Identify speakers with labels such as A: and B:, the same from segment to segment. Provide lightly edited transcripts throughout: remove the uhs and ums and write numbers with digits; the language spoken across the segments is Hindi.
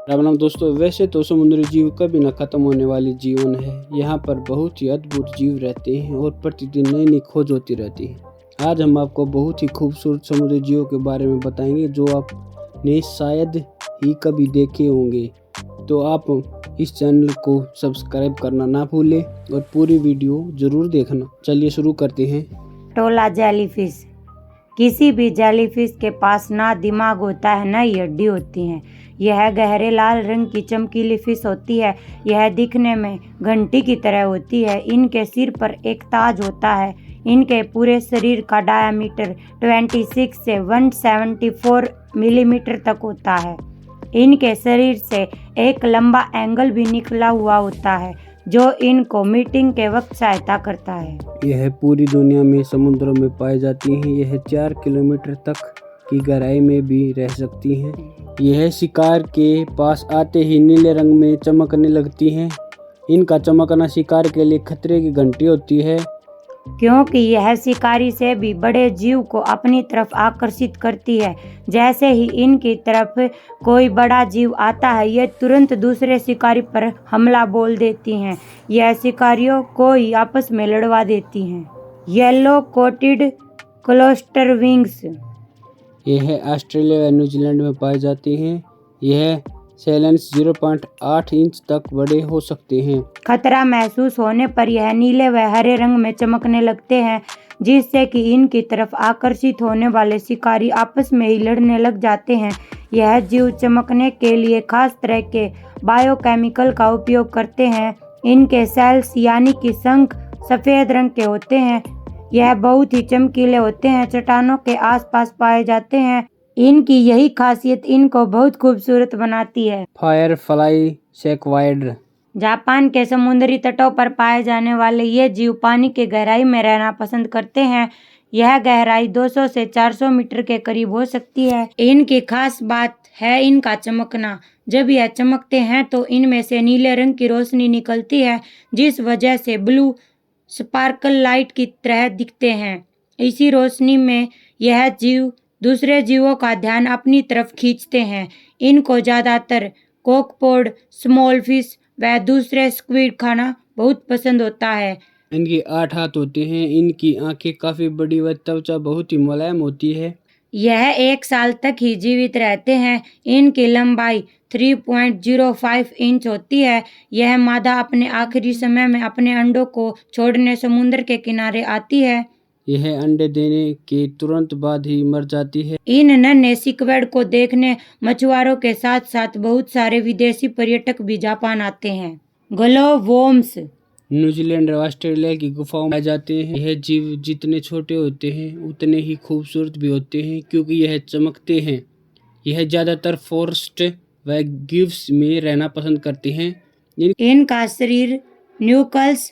A: राम राम दोस्तों। वैसे तो समुद्री जीव कभी न खत्म होने वाली जीवन है। यहाँ पर बहुत ही अद्भुत जीव रहते हैं और प्रतिदिन नई नई खोज होती रहती है। आज हम आपको बहुत ही खूबसूरत समुद्री जीवों के बारे में बताएंगे जो आपने शायद ही कभी देखे होंगे। तो आप इस चैनल को सब्सक्राइब करना ना भूलें और पूरी वीडियो जरूर देखना। चलिए शुरू करते हैं।
B: टोला जेलीफिश। किसी भी जेलीफिश के पास ना दिमाग होता है ना ही हड्डी होती है। यह गहरे लाल रंग की चमकीली फिश होती है। यह दिखने में घंटी की तरह होती है। इनके सिर पर एक ताज होता है। इनके पूरे शरीर का डायामीटर 26 से 174 मिलीमीटर तक होता है। इनके शरीर से एक लंबा एंगल भी निकला हुआ होता है जो इनको मीटिंग के वक्त सहायता करता है।
A: यह पूरी दुनिया में समुद्रों में पाई जाती हैं। यह 4 किलोमीटर तक की गहराई में भी रह सकती हैं। यह शिकार के पास आते ही नीले रंग में चमकने लगती हैं। इनका चमकना शिकार के लिए खतरे की घंटी होती है,
B: क्योंकि यह शिकारी से भी बड़े जीव को अपनी तरफ आकर्षित करती है। जैसे ही इनकी तरफ कोई बड़ा जीव आता है, यह तुरंत दूसरे शिकारी पर हमला बोल देती हैं। यह शिकारियों को ही आपस में लड़वा देती हैं। Yellow coated cluster wings.
A: यह ऑस्ट्रेलिया व न्यूजीलैंड में पाई जाती हैं। यह सैलेंस 0.8 इंच तक बड़े हो सकते हैं।
B: खतरा महसूस होने पर यह नीले व हरे रंग में चमकने लगते हैं, जिससे कि इनकी तरफ आकर्षित होने वाले शिकारी आपस में ही लड़ने लग जाते हैं। यह जीव चमकने के लिए खास तरह के बायोकेमिकल का उपयोग करते हैं। इनके सेल्स यानी कि शंख सफ़ेद रंग के होते हैं। यह बहुत ही चमकीले होते हैं, चट्टानों के आसपास पाए जाते हैं। इनकी यही खासियत इनको बहुत खूबसूरत बनाती है।
A: फायरफ्लाई सेक्वाइड।
B: जापान के समुद्री तटों पर पाए जाने वाले ये जीव पानी की गहराई में रहना पसंद करते हैं। यह गहराई 200 से 400 मीटर के करीब हो सकती है। इनकी खास बात है इनका चमकना। जब यह चमकते हैं तो इनमें से नीले रंग की रोशनी निकलती है, जिस वजह से ब्लू स्पार्कल लाइट की तरह दिखते हैं। इसी रोशनी में यह जीव दूसरे जीवों का ध्यान अपनी तरफ खींचते हैं। इनको ज़्यादातर कोकपोड, स्मॉल फिश व दूसरे स्क्विड खाना बहुत पसंद होता है।
A: इनके 8 हाथ होते हैं। इनकी आंखें काफी बड़ी व त्वचा बहुत ही मुलायम होती है।
B: यह 1 साल तक ही जीवित रहते हैं। इनकी लंबाई 3.05 इंच होती है। यह मादा अपने आखिरी समय में अपने अंडों को छोड़ने समुद्र के किनारे आती है।
A: यह अंडे देने के तुरंत बाद ही मर जाती है।
B: इन नन्हे सिक्विड को देखने मछुआरों के साथ साथ बहुत सारे विदेशी पर्यटक भी जापान आते हैं। ग्लोवोर्म्स।
A: न्यूजीलैंड और ऑस्ट्रेलिया की गुफाओं में पाए जाते हैं। यह जीव जितने छोटे होते हैं उतने ही खूबसूरत भी होते हैं, क्योंकि यह चमकते हैं। यह ज्यादातर फॉरेस्ट व गिव्स में रहना पसंद करते हैं।
B: इनका शरीर न्यूक्लियस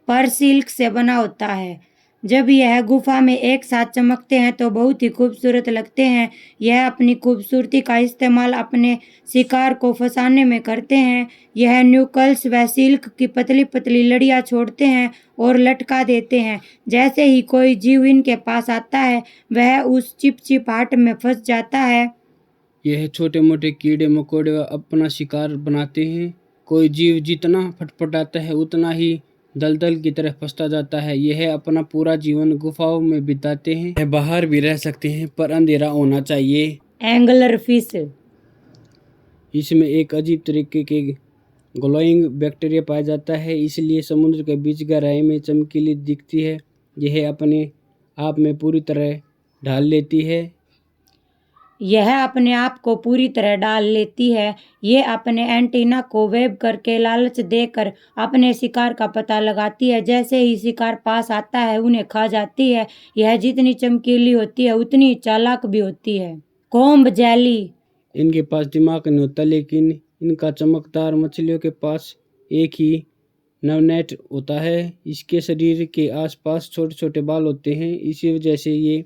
B: पर सिल्क से बना होता है। जब यह गुफा में एक साथ चमकते हैं तो बहुत ही खूबसूरत लगते हैं। यह अपनी खूबसूरती का इस्तेमाल अपने शिकार को फंसाने में करते हैं। यह न्यूक्लियस व सिल्क की पतली पतली लड़ियाँ छोड़ते हैं और लटका देते हैं। जैसे ही कोई जीव इनके पास आता है, वह उस चिपचिपाहट में फंस जाता है।
A: यह छोटे मोटे कीड़े मकोड़े अपना शिकार बनाते हैं। कोई जीव जितना फटफटाता है उतना ही दलदल की तरह फंसता जाता है। यह अपना पूरा जीवन गुफाओं में बिताते हैं। यह बाहर भी रह सकते हैं, पर अंधेरा होना चाहिए।
B: Angler fish.
A: इसमें एक अजीब तरीके के ग्लोइंग बैक्टीरिया पाया जाता है, इसलिए समुद्र के बीच गहराई में चमकीली दिखती है। यह अपने आप में पूरी तरह ढाल लेती है।
B: यह अपने आप को पूरी तरह डाल लेती है। ये अपने एंटीना को वेब करके लालच देकर अपने शिकार का पता लगाती है। जैसे ही शिकार पास आता है, उन्हें खा जाती है। यह जितनी चमकीली होती है उतनी चालाक भी होती है। Comb jelly.
A: इनके पास दिमाग नहीं होता, लेकिन इनका चमकदार मछलियों के पास एक ही नवनेट होता है। इसके शरीर के आसपास छोटे छोटे बाल होते हैं, इसी वजह से ये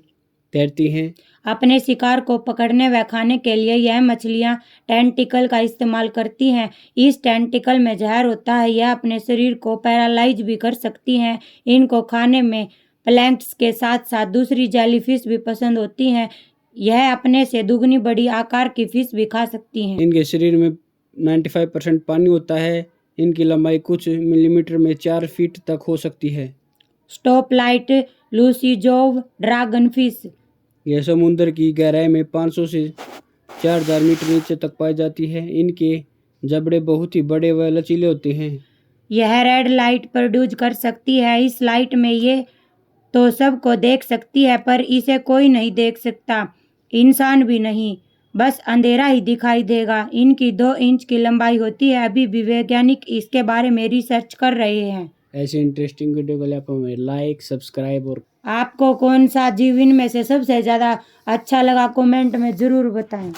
A: तैरती हैं।
B: अपने शिकार को पकड़ने व खाने के लिए यह मछलियाँ टेंटिकल का इस्तेमाल करती हैं। इस टेंटिकल में जहर होता है। यह अपने शरीर को पैरालाइज भी कर सकती हैं। इनको खाने में प्लैंक्टन के साथ साथ दूसरी जेलीफिश भी पसंद होती हैं। यह अपने से दुगनी बड़ी आकार की फिश भी खा सकती हैं।
A: इनके शरीर में 95% पानी होता है। इनकी लंबाई कुछ मिलीमीटर में 4 फीट तक हो सकती है।
B: Stop light loosejaw dragon fish.
A: यह समुद्र की गहराई में 500 से 4000 मीटर नीचे तक पाई जाती है। इनके जबड़े बहुत ही बड़े व लचीले होते हैं।
B: यह रेड लाइट प्रोड्यूस कर सकती है। इस लाइट में ये तो सबको देख सकती है पर इसे कोई नहीं देख सकता, इंसान भी नहीं, बस अंधेरा ही दिखाई देगा। इनकी 2 इंच की लंबाई होती है। अभी भी वैज्ञानिक इसके बारे में रिसर्च कर रहे हैं।
A: ऐसे इंटरेस्टिंग वीडियो के लिए आप हमें लाइक, सब्सक्राइब और
B: आपको कौन सा जीव इनमें से सबसे ज़्यादा अच्छा लगा कमेंट में ज़रूर बताएं।